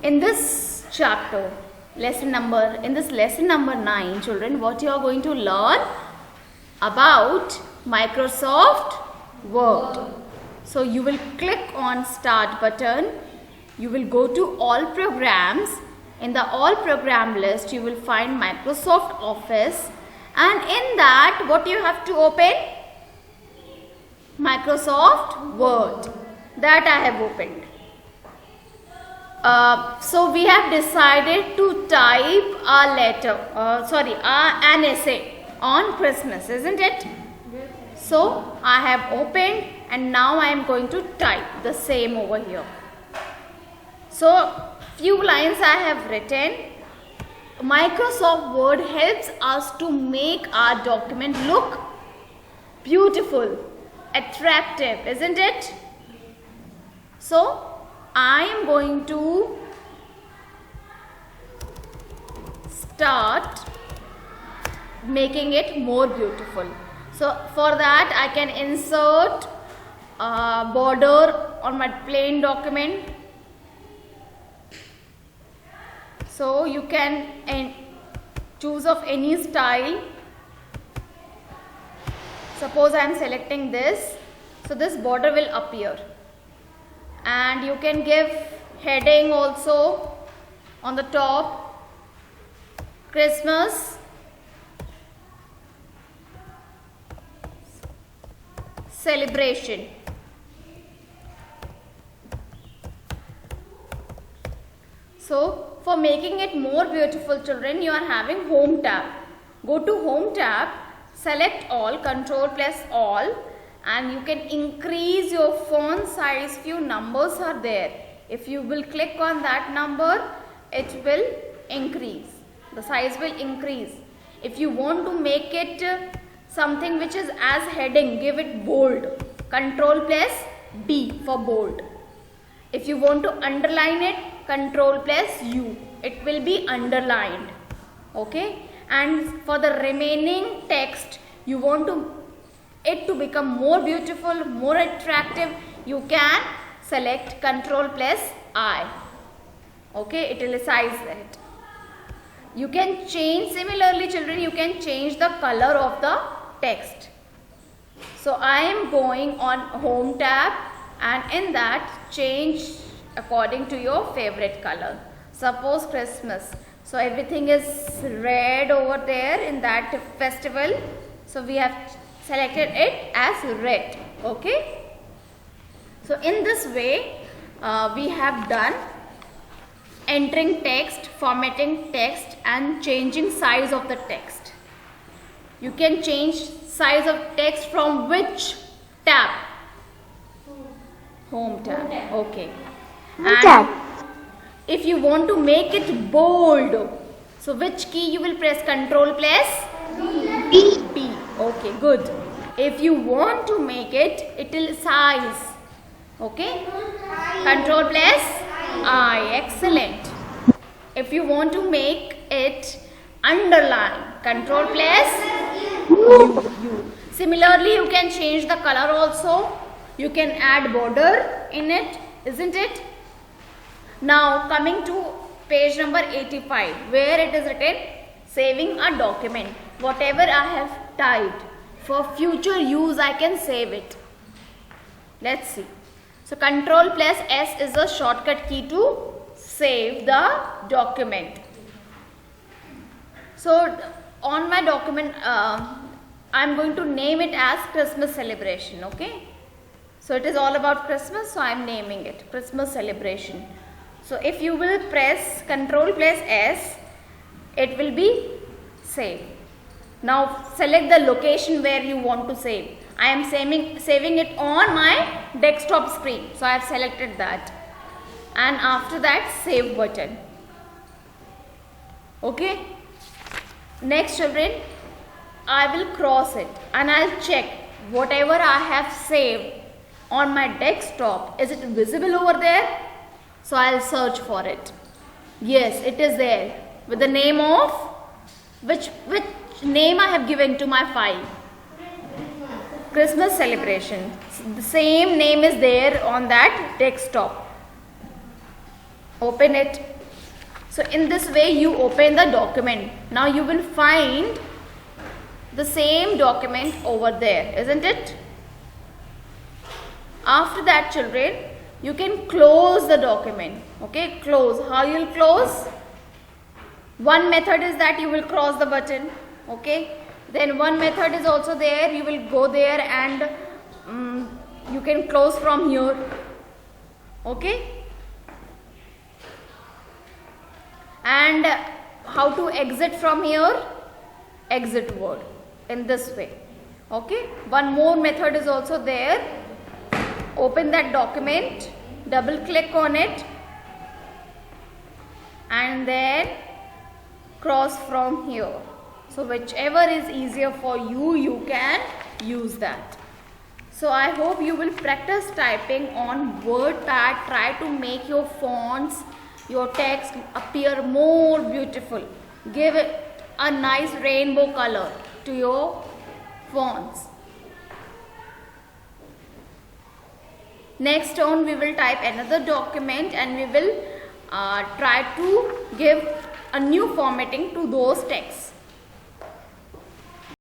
In this chapter, in this lesson number 9, children, what you are going to learn about Microsoft Word. So you will click on start button. You will go to all programs. In the all program list, you will find Microsoft Office, and in that what you have to open? Microsoft Word. That I have opened. So we have decided to type an essay on Christmas, isn't it? So I have opened and now I am going to type the same over here. So few lines I have written. Microsoft Word helps us to make our document look beautiful, attractive, isn't it? So I am going to start making it more beautiful. So for that I can insert a border on my plain document. So you can choose of any style. Suppose I am selecting this. So this border will appear. And you can give heading also on the top, Christmas celebration. So for making it more beautiful, children, you are having Home tab. Go to Home tab, select all, Control plus all, and you can increase your font size. Few numbers are there. If you will click on that number, it will increase. The size will increase. If you want to make it something which is as heading, give it bold. Control plus B for bold. If you want to underline it, Control plus U. It will be underlined. Okay. And for the remaining text, you want it to become more beautiful, more attractive, you can select Control plus I. Okay, italicize it. You can change, similarly children, you can change the color of the text. So I am going on Home tab, and in that change according to your favorite color. Suppose Christmas. So everything is red over there in that festival. So we have selected it as red. Okay. So in this way we have done entering text, formatting text, and changing size of the text. You can change size of text from which tab? Home tab. Okay. And if you want to make it bold, so which key you will press? Control plus B. Okay, good. If you want to make it italicize, okay, Control plus I. Excellent. If you want to make it underline, Control plus U. Similarly, you can change the color also. You can add border in it, isn't it? Now coming to page number 85, where it is written saving a document. Whatever I have typed, for future use I can save it. Let's see. So Control plus S is a shortcut key to save the document. So on my document I am going to name it as Christmas celebration. Okay. So it is all about Christmas, so I am naming it Christmas celebration. So if you will press Control plus S, it will be save. Now select the location where you want to save. I am saving it on my desktop screen. So I have selected that. And after that, save button. Okay. Next children, I will cross it and I will check whatever I have saved on my desktop. Is it visible over there? So I will search for it. Yes, it is there with the name of which name I have given to my file. Christmas celebration. The same name is there on that desktop. Open it. So in this way you open the document. Now you will find the same document over there, isn't it? After that, children, you can close the document. Okay, close. How you will close? One method is that you will cross the button. Okay, then one method is also there. You will go there and you can close from here. Okay, and how to exit from here? Exit word in this way. Okay, one more method is also there. Open that document, double click on it, and then cross from here. So whichever is easier for you, you can use that. So I hope you will practice typing on WordPad. Try to make your fonts, your text appear more beautiful. Give it a nice rainbow color to your fonts. Next on, we will type another document and we will try to give a new formatting to those texts.